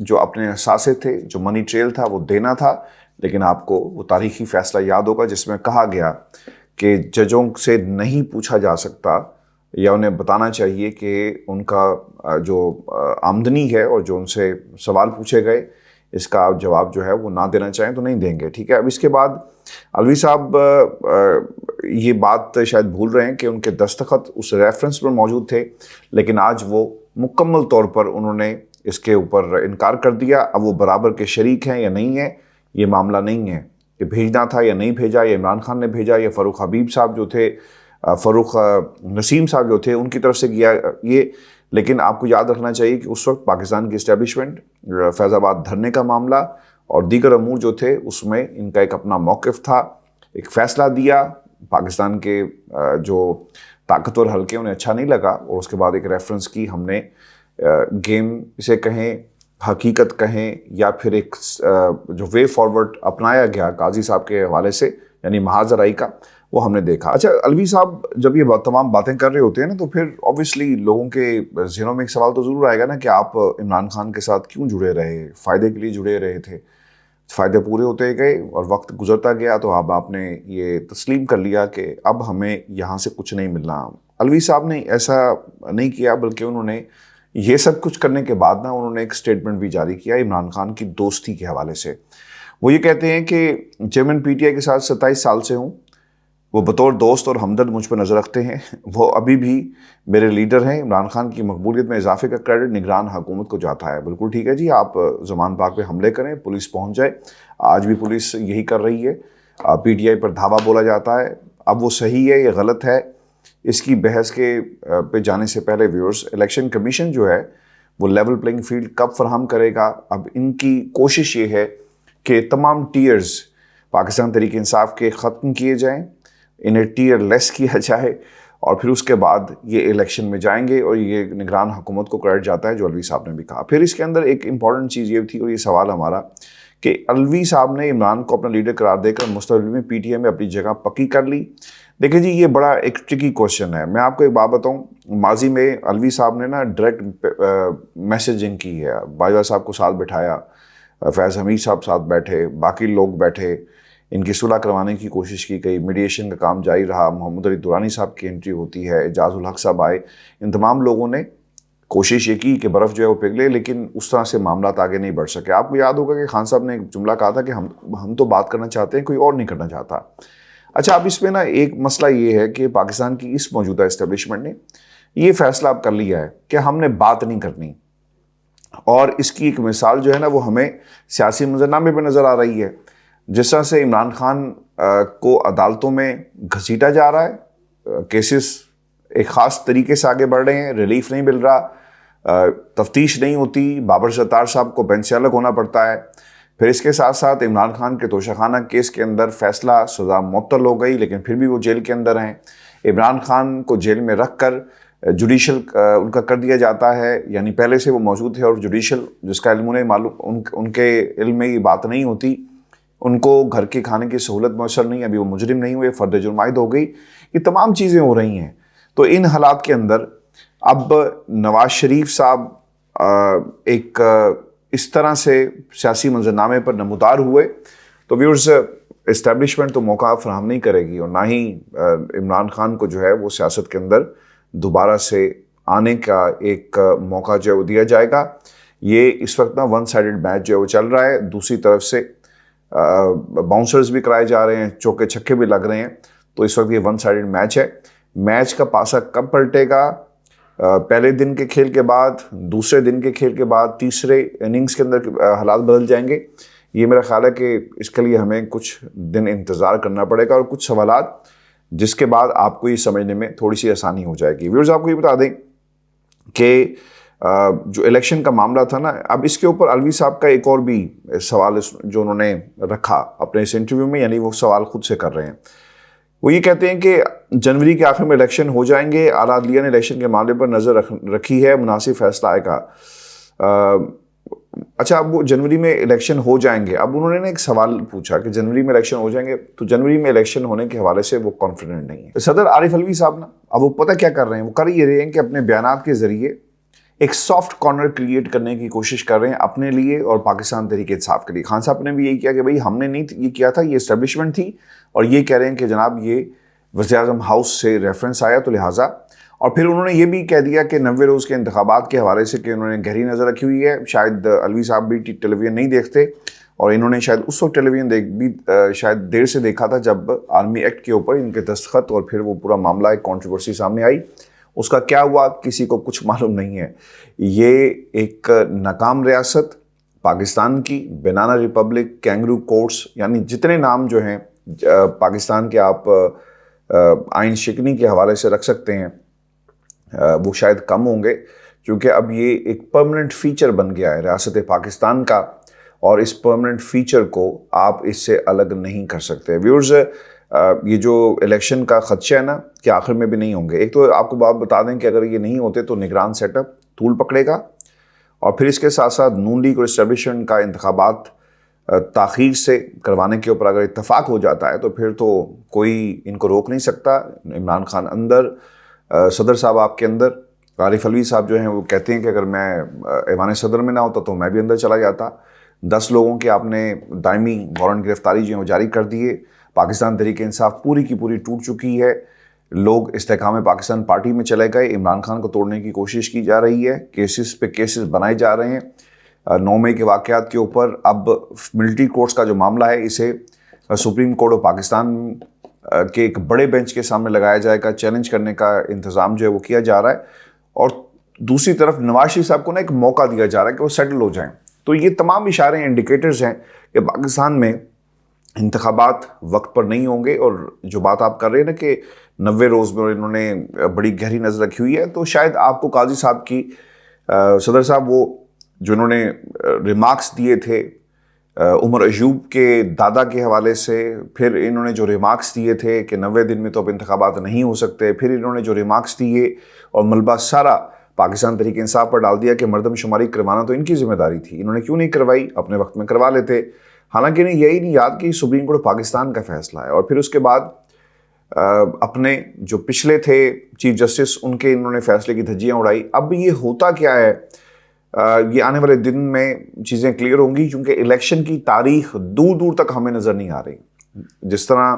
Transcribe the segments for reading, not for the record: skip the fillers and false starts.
جو اپنے اثاثے تھے، جو منی ٹریل تھا وہ دینا تھا، لیکن آپ کو وہ تاریخی فیصلہ یاد ہوگا جس میں کہا گیا کہ ججوں سے نہیں پوچھا جا سکتا یا انہیں بتانا چاہیے کہ ان کا جو آمدنی ہے اور جو ان سے سوال پوچھے گئے اس کا جواب جو ہے وہ نہ دینا چاہیں تو نہیں دیں گے. ٹھیک ہے. اب اس کے بعد الوی صاحب یہ بات شاید بھول رہے ہیں کہ ان کے دستخط اس ریفرنس پر موجود تھے، لیکن آج وہ مکمل طور پر انہوں نے اس کے اوپر انکار کر دیا. اب وہ برابر کے شریک ہیں یا نہیں ہیں یہ معاملہ نہیں ہے کہ بھیجنا تھا یا نہیں بھیجا، یا عمران خان نے بھیجا یا فاروق حبیب صاحب جو تھے، فاروق نسیم صاحب جو تھے ان کی طرف سے کیا یہ. لیکن آپ کو یاد رکھنا چاہیے کہ اس وقت پاکستان کی اسٹیبلشمنٹ، فیض آباد دھرنے کا معاملہ اور دیگر امور جو تھے اس میں ان کا ایک اپنا موقف تھا. ایک فیصلہ دیا، پاکستان کے جو طاقتور حلقے انہیں اچھا نہیں لگا، اور اس کے بعد ایک ریفرنس کی ہم نے گیم اسے کہیں، حقیقت کہیں، یا پھر ایک جو وے فارورڈ اپنایا گیا قاضی صاحب کے حوالے سے یعنی محاذ رائی کا، وہ ہم نے دیکھا. اچھا الوی صاحب جب یہ تمام باتیں کر رہے ہوتے ہیں نا تو پھر اوبیسلی لوگوں کے ذہنوں میں ایک سوال تو ضرور آئے گا نا کہ آپ عمران خان کے ساتھ کیوں جڑے رہے، فائدے کے لیے جڑے رہے تھے. فائدے پورے ہوتے گئے اور وقت گزرتا گیا تو اب آپ نے یہ تسلیم کر لیا کہ اب ہمیں یہاں سے کچھ نہیں ملنا. الوی صاحب نے ایسا نہیں کیا، بلکہ انہوں نے یہ سب کچھ کرنے کے بعد نا انہوں نے ایک سٹیٹمنٹ بھی جاری کیا عمران خان کی دوستی کے حوالے سے. وہ یہ کہتے ہیں کہ چیئرمین پی ٹی آئی کے ساتھ 27 سال سے ہوں، وہ بطور دوست اور ہمدرد مجھ پر نظر رکھتے ہیں، وہ ابھی بھی میرے لیڈر ہیں. عمران خان کی مقبولیت میں اضافے کا کریڈٹ نگران حکومت کو جاتا ہے. بالکل ٹھیک ہے جی، آپ زمان پاک پہ حملے کریں، پولیس پہنچ جائے. آج بھی پولیس یہی کر رہی ہے. پی ٹی آئی پر دھاوا بولا جاتا ہے. اب وہ صحیح ہے یا غلط ہے اس کی بحث کے پہ جانے سے پہلے ویورز، الیکشن کمیشن جو ہے وہ لیول پلینگ فیلڈ کب فراہم کرے گا؟ اب ان کی کوشش یہ ہے کہ تمام ٹیئرز پاکستان تحریک انصاف کے ختم کیے جائیں، انہیں ٹیئر لیس کیا جائے، اور پھر اس کے بعد یہ الیکشن میں جائیں گے اور یہ نگران حکومت کو کریڈٹ جاتا ہے، جو الوی صاحب نے بھی کہا. پھر اس کے اندر ایک امپورٹنٹ چیز یہ تھی اور یہ سوال ہمارا کہ الوی صاحب نے عمران کو اپنا لیڈر قرار دے کر مستقبل میں پی ٹی آئی میں اپنی جگہ پکی کر لی. دیکھیں جی یہ بڑا ایک ٹرکی کوشچن ہے. میں آپ کو ایک بات بتاؤں، ماضی میں الوی صاحب نے نا ڈائریکٹ میسیجنگ کی ہے. باجوہ صاحب کو ساتھ بٹھایا، فیض حمید صاحب ساتھ بیٹھے، باقی لوگ بیٹھے، ان کی صلح کروانے کی کوشش کی گئی، میڈیشن کا کام جاری رہا. محمد علی دورانی صاحب کی انٹری ہوتی ہے، اعجاز الحق صاحب آئے. ان تمام لوگوں نے کوشش یہ کی کہ برف جو ہے وہ پگھلے، لیکن اس طرح سے معاملات آگے نہیں بڑھ سکے. آپ کو یاد ہوگا کہ خان صاحب نے ایک جملہ کہا تھا کہ ہم تو بات کرنا چاہتے ہیں، کوئی اور نہیں کرنا چاہتا. اچھا اب اس میں نا ایک مسئلہ یہ ہے کہ پاکستان کی اس موجودہ اسٹیبلشمنٹ نے یہ فیصلہ اب کر لیا ہے کہ ہم نے بات نہیں کرنی، اور اس کی ایک مثال جو ہے نا وہ ہمیں سیاسی منظرنامے پہ نظر آ رہی ہے. جس طرح سے عمران خان کو عدالتوں میں گھسیٹا جا رہا ہے، کیسز ایک خاص طریقے سے آگے بڑھ رہے ہیں، ریلیف نہیں مل رہا، تفتیش نہیں ہوتی، بابر ستار صاحب کو بینچ سے الگ ہونا پڑتا ہے. پھر اس کے ساتھ ساتھ عمران خان کے توشہ خانہ کیس کے اندر فیصلہ سزا معطل ہو گئی، لیکن پھر بھی وہ جیل کے اندر ہیں. عمران خان کو جیل میں رکھ کر جوڈیشل ان کا کر دیا جاتا ہے، یعنی پہلے سے وہ موجود ہے اور جوڈیشل جس کا علم انہیں معلوم، ان کے علم میں یہ بات نہیں ہوتی، ان کو گھر کے کھانے کی سہولت میسر نہیں، ابھی وہ مجرم نہیں ہوئے، فرد جرم عائد ہو گئی. یہ تمام چیزیں ہو رہی ہیں. تو ان حالات کے اندر اب نواز شریف صاحب ایک اس طرح سے سیاسی منظرنامے پر نمودار ہوئے تو ویورز اسٹیبلشمنٹ تو موقع فراہم نہیں کرے گی، اور نہ ہی عمران خان کو جو ہے وہ سیاست کے اندر دوبارہ سے آنے کا ایک موقع جو ہے وہ دیا جائے گا. یہ اس وقت نا ون سائیڈڈ میچ جو ہے وہ چل رہا ہے. دوسری طرف سے باؤنسرز بھی کرائے جا رہے ہیں، چوکے چھکے بھی لگ رہے ہیں. تو اس وقت یہ ون سائیڈڈ میچ ہے. میچ کا پاسہ کب پلٹے گا؟ پہلے دن کے کھیل کے بعد، دوسرے دن کے کھیل کے بعد، تیسرے اننگز کے اندر حالات بدل جائیں گے. یہ میرا خیال ہے کہ اس کے لیے ہمیں کچھ دن انتظار کرنا پڑے گا اور کچھ سوالات جس کے بعد آپ کو یہ سمجھنے میں تھوڑی سی آسانی ہو جائے گی. ویورز آپ کو یہ بتا دیں کہ جو الیکشن کا معاملہ تھا نا، اب اس کے اوپر الوی صاحب کا ایک اور بھی سوال جو انہوں نے رکھا اپنے اس انٹرویو میں، یعنی وہ سوال خود سے کر رہے ہیں. وہ یہ کہتے ہیں کہ جنوری کے آخر میں الیکشن ہو جائیں گے، اعلیٰ عدلیہ نے الیکشن کے معاملے پر نظر رکھی ہے، مناسب فیصلہ آئے گا. اچھا اب وہ جنوری میں الیکشن ہو جائیں گے. اب انہوں نے ایک سوال پوچھا کہ جنوری میں الیکشن ہو جائیں گے، تو جنوری میں الیکشن ہونے کے حوالے سے وہ کانفیڈنٹ نہیں ہے. صدر عارف الوی صاحب نا اب وہ پتہ کیا کر رہے ہیں، وہ کر یہ رہے ہیں کہ اپنے بیانات کے ذریعے ایک سافٹ کارنر کریٹ کرنے کی کوشش کر رہے ہیں اپنے لیے اور پاکستان تحریک انصاف کے لیے. خان صاحب نے بھی یہی کیا کہ بھائی ہم نے نہیں یہ کیا تھا, یہ اسٹیبلشمنٹ تھی, اور یہ کہہ رہے ہیں کہ جناب یہ وزیر اعظم ہاؤس سے ریفرنس آیا تو لہٰذا. اور پھر انہوں نے یہ بھی کہہ دیا کہ 90 روز کے انتخابات کے حوالے سے کہ انہوں نے گہری نظر رکھی ہوئی ہے. شاید الوی صاحب بھی ٹیلی ویژن نہیں دیکھتے, اور انہوں نے شاید اس وقت ٹیلی ویژن بھی شاید دیر سے دیکھا تھا جب آرمی ایکٹ کے اوپر ان کے دستخط اور پھر وہ پورا معاملہ ایک کنٹروورسی سامنے آئی. اس کا کیا ہوا کسی کو کچھ معلوم نہیں ہے. یہ ایک ناکام ریاست پاکستان کی, بنانا ریپبلک, کینگرو کورٹس, یعنی جتنے نام جو ہیں پاکستان کے آپ آئین شکنی کے حوالے سے رکھ سکتے ہیں وہ شاید کم ہوں گے, کیونکہ اب یہ ایک پرماننٹ فیچر بن گیا ہے ریاست پاکستان کا, اور اس پرماننٹ فیچر کو آپ اس سے الگ نہیں کر سکتے. ویورز, یہ جو الیکشن کا خدشہ ہے نا کہ آخر میں بھی نہیں ہوں گے. ایک تو آپ کو بات بتا دیں کہ اگر یہ نہیں ہوتے تو نگران سیٹ اپ طول پکڑے گا, اور پھر اس کے ساتھ ساتھ نون لیگ اور اسٹیبلشمنٹ کا انتخابات تاخیر سے کروانے کے اوپر اگر اتفاق ہو جاتا ہے تو پھر تو کوئی ان کو روک نہیں سکتا. عمران خان اندر, صدر صاحب آپ کے اندر, عارف علوی صاحب جو ہیں وہ کہتے ہیں کہ اگر میں ایوان صدر میں نہ ہوتا تو میں بھی اندر چلا جاتا. 10 لوگوں کے آپ نے دائمی وارنٹ گرفتاری جو ہیں وہ جاری کر دیے. پاکستان تحریک انصاف پوری کی پوری ٹوٹ چکی ہے. لوگ استحکام پاکستان پارٹی میں چلے گئے. عمران خان کو توڑنے کی کوشش کی جا رہی ہے, کیسز پہ کیسز بنائے جا رہے ہیں. 9 مئی کے واقعات کے اوپر اب ملٹری کورٹس کا جو معاملہ ہے اسے سپریم کورٹ آف پاکستان کے ایک بڑے بینچ کے سامنے لگایا جائے گا. چیلنج کرنے کا انتظام جو ہے وہ کیا جا رہا ہے, اور دوسری طرف نواز شریف صاحب کو نا ایک موقع دیا جا رہا ہے کہ وہ سیٹل ہو جائیں. تو یہ تمام اشارے انڈیکیٹرز ہیں کہ پاکستان میں انتخابات وقت پر نہیں ہوں گے. اور جو بات آپ کر رہے ہیں نا کہ 90 روز میں انہوں نے بڑی گہری نظر رکھی ہوئی ہے, تو شاید آپ کو قاضی صاحب کی, صدر صاحب وہ جو انہوں نے ریمارکس دیے تھے عمر ایوب کے دادا کے حوالے سے, پھر انہوں نے جو ریمارکس دیے تھے کہ 90 دن میں تو اب انتخابات نہیں ہو سکتے, پھر انہوں نے جو ریمارکس دیے اور ملبہ سارا پاکستان تحریک انصاف پر ڈال دیا کہ مردم شماری کروانا تو ان کی ذمہ داری تھی, انہوں نے کیوں نہیں کروائی, اپنے وقت میں کروا لیتے. حالانکہ انہیں یہی نہیں یاد کہ سپریم کورٹ پاکستان کا فیصلہ ہے. اور پھر اس کے بعد اپنے جو پچھلے تھے چیف جسٹس ان کے انہوں نے فیصلے کی دھجیاں اڑائی. اب یہ ہوتا کیا ہے, یہ آنے والے دن میں چیزیں کلیئر ہوں گی, کیونکہ الیکشن کی تاریخ دور دور تک ہمیں نظر نہیں آ رہی. جس طرح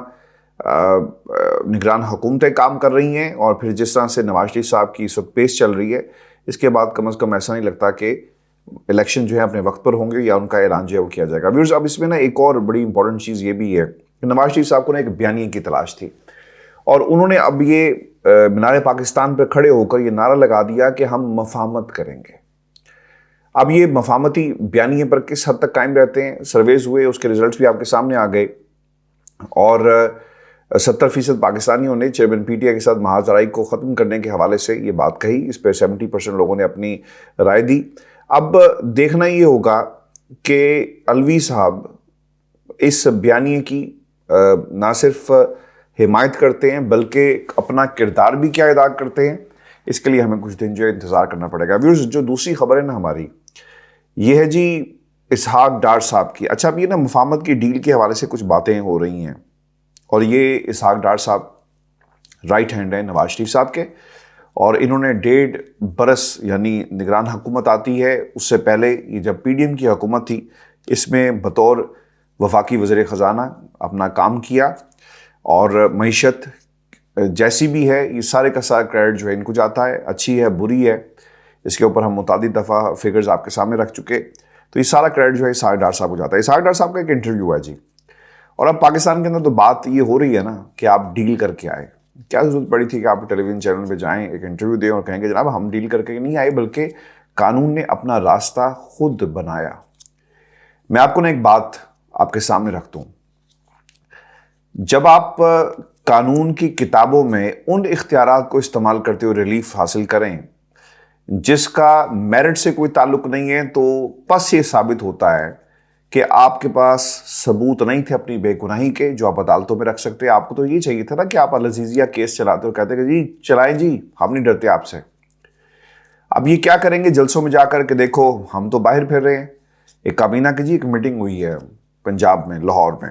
نگران حکومتیں کام کر رہی ہیں اور پھر جس طرح سے نواز شریف صاحب کی اس وقت پیس چل رہی ہے, اس کے بعد کم از کم ایسا نہیں لگتا کہ الیکشن جو ہے اپنے وقت پر ہوں گے یا ان کا اعلان جو ہے وہ کیا جائے گا. ویورز, اب اس میں نا ایک اور بڑی امپورٹنٹ چیز یہ بھی ہے کہ نواز شریف صاحب کو نا ایک بیانیے کی تلاش تھی, اور انہوں نے اب یہ مینار پاکستان پہ کھڑے ہو کر یہ نعرہ لگا دیا کہ ہم مفاہمت کریں گے. اب یہ مفاہمتی بیانیے پر کس حد تک قائم رہتے ہیں, سرویز ہوئے, اس کے ریزلٹس بھی آپ کے سامنے آ گئے, اور 70% پاکستانیوں نے چیئرمین پی ٹی آئی کے ساتھ محاذ آرائی کو ختم کرنے کے حوالے سے یہ بات کہی. اس پہ 70% لوگوں نے اپنی رائے دی. اب دیکھنا یہ ہوگا کہ الوی صاحب اس بیانیے کی نہ صرف حمایت کرتے ہیں بلکہ اپنا کردار بھی کیا ادا کرتے ہیں. اس کے لیے ہمیں کچھ دن جو ہے انتظار کرنا پڑے گا. ویورز, جو دوسری خبر ہے نا ہماری, یہ ہے جی اسحاق ڈار صاحب کی. اچھا, اب یہ نا مفاہمت کی ڈیل کے حوالے سے کچھ باتیں ہو رہی ہیں, اور یہ اسحاق ڈار صاحب رائٹ ہینڈ ہیں نواز شریف صاحب کے, اور انہوں نے 1.5 برس یعنی نگران حکومت آتی ہے, اس سے پہلے یہ جب پی ڈی ایم کی حکومت تھی اس میں بطور وفاقی وزیر خزانہ اپنا کام کیا, اور معیشت جیسی بھی ہے یہ سارے کا سارا کریڈٹ جو ہے ان کو جاتا ہے, اچھی ہے بری ہے اس کے اوپر ہم متعدد دفعہ فگرز آپ کے سامنے رکھ چکے. تو یہ سارا کریڈٹ جو ہے اسحاق ڈار صاحب کو جاتا ہے. اسحاق ڈار صاحب کا ایک انٹرویو ہے جی, اور اب پاکستان کے اندر تو بات یہ ہو رہی ہے نا کہ آپ ڈیل کر کے آئے. کیا ضرورت پڑی تھی کہ آپ ٹیلی ویژن چینل پہ جائیں, ایک انٹرویو دیں اور کہیں گے جناب ہم ڈیل کر کے نہیں آئے بلکہ قانون نے اپنا راستہ خود بنایا. میں آپ کو نا ایک بات آپ کے سامنے رکھتا ہوں, جب آپ قانون کی کتابوں میں ان اختیارات کو استعمال کرتے ہوئے ریلیف حاصل کریں جس کا میرٹ سے کوئی تعلق نہیں ہے, تو پس یہ ثابت ہوتا ہے کہ آپ کے پاس ثبوت نہیں تھے اپنی بے گناہی کے جو آپ عدالتوں میں رکھ سکتے. آپ کو تو یہ چاہیے تھا نا کہ آپ العزیزیہ کیس چلاتے اور کہتے کہ جی چلائیں جی, ہم نہیں ڈرتے آپ سے. اب یہ کیا کریں گے جلسوں میں جا کر کہ دیکھو ہم تو باہر پھر رہے ہیں. ایک کابینہ کی جی ایک میٹنگ ہوئی ہے پنجاب میں لاہور میں,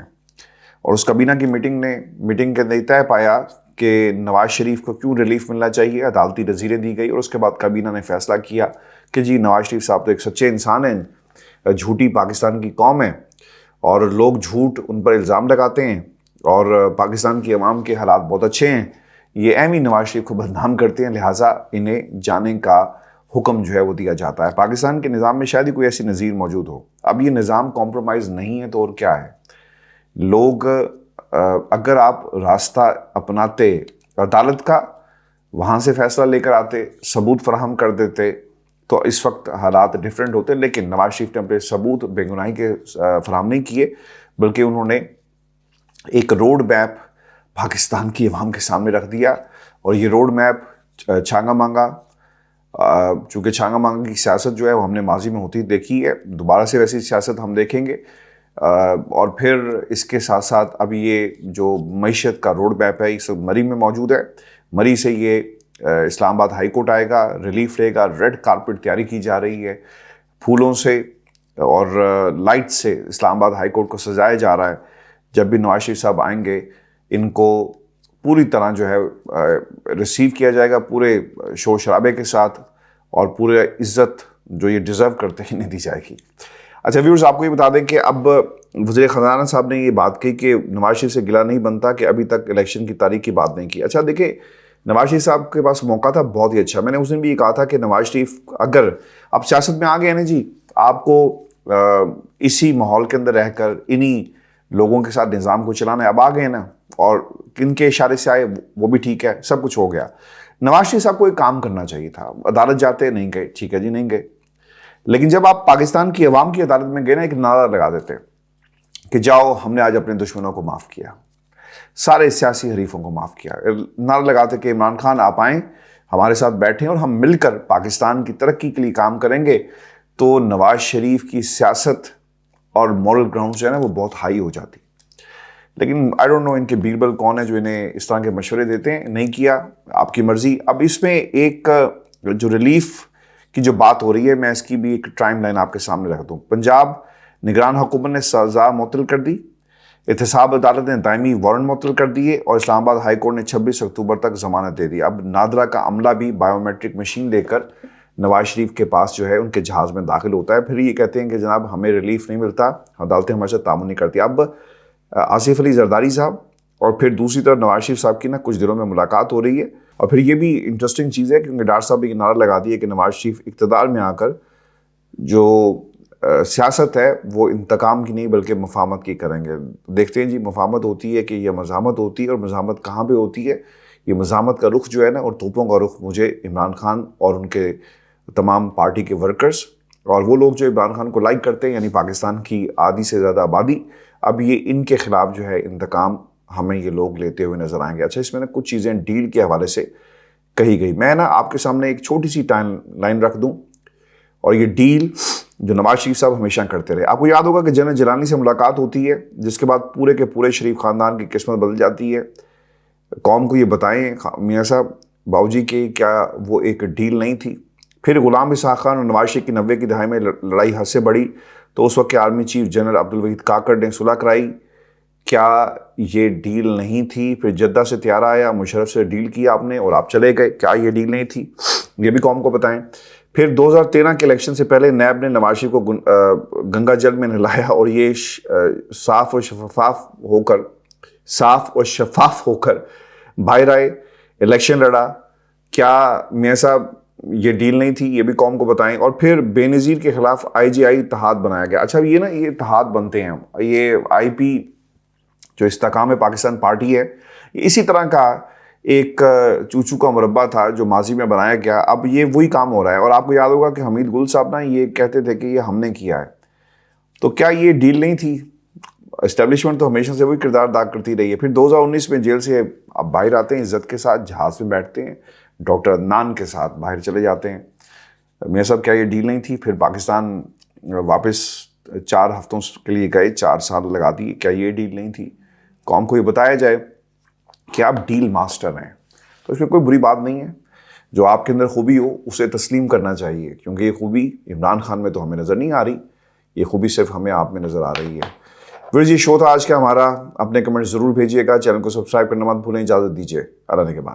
اور اس کابینہ کی میٹنگ کے اندر طے پایا کہ نواز شریف کو کیوں ریلیف ملنا چاہیے. عدالتی نظیریں دی گئی اور اس کے بعد کابینہ نے فیصلہ کیا کہ جی نواز شریف صاحب تو ایک سچے انسان ہیں، جھوٹی پاکستان کی قوم ہے اور لوگ جھوٹ ان پر الزام لگاتے ہیں اور پاکستان کی عوام کے حالات بہت اچھے ہیں، یہ اہم ہی نواز شریف کو بدنام کرتے ہیں، لہٰذا انہیں جانے کا حکم جو ہے وہ دیا جاتا ہے۔ پاکستان کے نظام میں شاید ہی کوئی ایسی نظیر موجود ہو۔ اب یہ نظام کمپرومائز نہیں ہے تو اور کیا ہے؟ لوگ اگر آپ راستہ اپناتے عدالت کا، وہاں سے فیصلہ لے کر آتے، ثبوت فراہم کر دیتے تو اس وقت حالات ڈیفرنٹ ہوتے، لیکن نواز شریف نے اپنے ثبوت بے گناہی کے فراہم نہیں کیے، بلکہ انہوں نے ایک روڈ میپ پاکستان کی عوام کے سامنے رکھ دیا، اور یہ روڈ میپ چھانگا مانگا، چونکہ چھانگا مانگا کی سیاست جو ہے وہ ہم نے ماضی میں ہوتی دیکھی ہے، دوبارہ سے ویسی سیاست ہم دیکھیں گے، اور پھر اس کے ساتھ ساتھ اب یہ جو معیشت کا روڈ میپ ہے اس مری میں موجود ہے۔ مری سے یہ اسلام آباد ہائی کورٹ آئے گا، ریلیف رہے گا، ریڈ کارپٹ تیاری کی جا رہی ہے، پھولوں سے اور لائٹ سے اسلام آباد ہائی کورٹ کو سجایا جا رہا ہے۔ جب بھی نواز شریف صاحب آئیں گے ان کو پوری طرح جو ہے ریسیو کیا جائے گا، پورے شور شرابے کے ساتھ، اور پورے عزت جو یہ ڈیزرو کرتے ہیں انہیں دی جائے گی۔ اچھا ویورز، آپ کو یہ بتا دیں کہ اب وزیر خزانہ صاحب نے یہ بات کہی کہ نواز شریف سے گلہ نہیں بنتا کہ ابھی تک الیکشن کی تاریخ کی بات نہیں کی۔ اچھا دیکھیں، نواز شریف صاحب کے پاس موقع تھا بہت ہی اچھا۔ میں نے اس دن بھی یہ کہا تھا کہ نواز شریف اگر اب سیاست میں آ گئے نا جی، آپ کو اسی ماحول کے اندر رہ کر انہی لوگوں کے ساتھ نظام کو چلانا ہے، اب آ گئے نا، اور کن کے اشارے سے آئے وہ بھی ٹھیک ہے، سب کچھ ہو گیا۔ نواز شریف صاحب کو ایک کام کرنا چاہیے تھا، عدالت جاتے نہیں گئے، ٹھیک ہے جی نہیں گئے، لیکن جب آپ پاکستان کی عوام کی عدالت میں گئے نا، ایک نعرہ لگا دیتے کہ جاؤ ہم نے آج اپنے دشمنوں کو معاف کیا، سارے سیاسی حریفوں کو معاف کیا، نعرہ لگاتے کہ عمران خان آپ آئیں ہمارے ساتھ بیٹھیں اور ہم مل کر پاکستان کی ترقی کے لیے کام کریں گے، تو نواز شریف کی سیاست اور مورل گراؤنڈ جو ہے نا وہ بہت ہائی ہو جاتی۔ لیکن آئی ڈونٹ نو ان کے بیربل کون ہے جو انہیں اس طرح کے مشورے دیتے ہیں، نہیں کیا، آپ کی مرضی۔ اب اس میں ایک جو ریلیف کی جو بات ہو رہی ہے، میں اس کی بھی ایک ٹائم لائن آپ کے سامنے رکھ دوں۔ پنجاب نگران حکومت نے سزا معطل کر دی، احتساب عدالت نے دائمی وارنٹ معطل کر دیے، اور اسلام آباد ہائی کورٹ نے 26 اکتوبر تک ضمانت دے دی۔ اب نادرا کا عملہ بھی بائیو میٹرک مشین لے کر نواز شریف کے پاس جو ہے ان کے جہاز میں داخل ہوتا ہے، پھر یہ کہتے ہیں کہ جناب ہمیں ریلیف نہیں ملتا، عدالتیں ہمارے ساتھ تعاون نہیں کرتی۔ اب آصف علی زرداری صاحب اور پھر دوسری طرف نواز شریف صاحب کی نا کچھ دنوں میں ملاقات ہو رہی ہے، اور پھر یہ بھی انٹرسٹنگ چیز ہے کیونکہ ڈاکٹر صاحب نے نعرہ لگا دیا کہ نواز شریف اقتدار میں آ کر جو سیاست ہے وہ انتقام کی نہیں بلکہ مفاہمت کی کریں گے۔ دیکھتے ہیں جی مفاہمت ہوتی ہے کہ یہ مزاحمت ہوتی ہے، اور مزاحمت کہاں پہ ہوتی ہے؟ یہ مزاحمت کا رخ جو ہے نا اور توپوں کا رخ مجھے عمران خان اور ان کے تمام پارٹی کے ورکرز اور وہ لوگ جو عمران خان کو لائک کرتے ہیں، یعنی پاکستان کی آدھی سے زیادہ آبادی، اب یہ ان کے خلاف جو ہے انتقام ہمیں یہ لوگ لیتے ہوئے نظر آئیں گے۔ اچھا اس میں نا کچھ چیزیں ڈیل کے حوالے سے کہی گئی، میں نا آپ کے سامنے ایک چھوٹی سی ٹائم لائن رکھ دوں، اور یہ ڈیل جو نواز شریف صاحب ہمیشہ کرتے رہے۔ آپ کو یاد ہوگا کہ جنرل جیلانی سے ملاقات ہوتی ہے، جس کے بعد پورے کے پورے شریف خاندان کی قسمت بدل جاتی ہے۔ قوم کو یہ بتائیں میاں صاحب باؤ جی کہ کیا وہ ایک ڈیل نہیں تھی؟ پھر غلام اسحاق خان اور نواز شریف کی 90 کی دہائی میں لڑائی حد سے بڑھی تو اس وقت کے army chief general Abdul Waheed Kakar نے صلح کرائی، کیا یہ ڈیل نہیں تھی؟ پھر جدہ سے طیارہ آیا، مشرف سے ڈیل کیا آپ نے اور آپ چلے گئے، کیا یہ ڈیل نہیں تھی؟ یہ بھی قوم کو بتائیں۔ پھر 2013 کے الیکشن سے پہلے نیب نے نواز شریف کو گنگا جل میں نہلایا اور یہ صاف اور شفاف ہو کر باہر آئے، الیکشن لڑا، کیا میاں صاحب یہ ڈیل نہیں تھی؟ یہ بھی قوم کو بتائیں۔ اور پھر بے نظیر کے خلاف IGI اتحاد بنایا گیا۔ اچھا یہ نا یہ اتحاد بنتے ہیں، یہ IP جو استحکام پاکستان پارٹی ہے، اسی طرح کا ایک چوچو کا مربع تھا جو ماضی میں بنایا گیا، اب یہ وہی کام ہو رہا ہے۔ اور آپ کو یاد ہوگا کہ حمید گل صاحب نا یہ کہتے تھے کہ یہ ہم نے کیا ہے، تو کیا یہ ڈیل نہیں تھی؟ اسٹیبلشمنٹ تو ہمیشہ سے وہی کردار ادا کرتی رہی ہے۔ پھر 2019 میں جیل سے اب باہر آتے ہیں، عزت کے ساتھ جہاز میں بیٹھتے ہیں، ڈاکٹر عدنان کے ساتھ باہر چلے جاتے ہیں۔ میاں صاحب کیا یہ ڈیل نہیں تھی؟ پھر پاکستان واپس 4 ہفتوں کے لیے گئے، 4 سال لگا دیے، کیا یہ ڈیل نہیں تھی؟ قوم کو یہ بتایا جائے کہ آپ ڈیل ماسٹر ہیں، تو اس میں کوئی بری بات نہیں ہے۔ جو آپ کے اندر خوبی ہو اسے تسلیم کرنا چاہیے، کیونکہ یہ خوبی عمران خان میں تو ہمیں نظر نہیں آ رہی، یہ خوبی صرف ہمیں آپ میں نظر آ رہی ہے۔ یہ شو تھا آج کا ہمارا، اپنے کمنٹ ضرور بھیجیے گا، چینل کو سبسکرائب کرنا مت بھولیں، اجازت دیجیے، اللہ نگہبان۔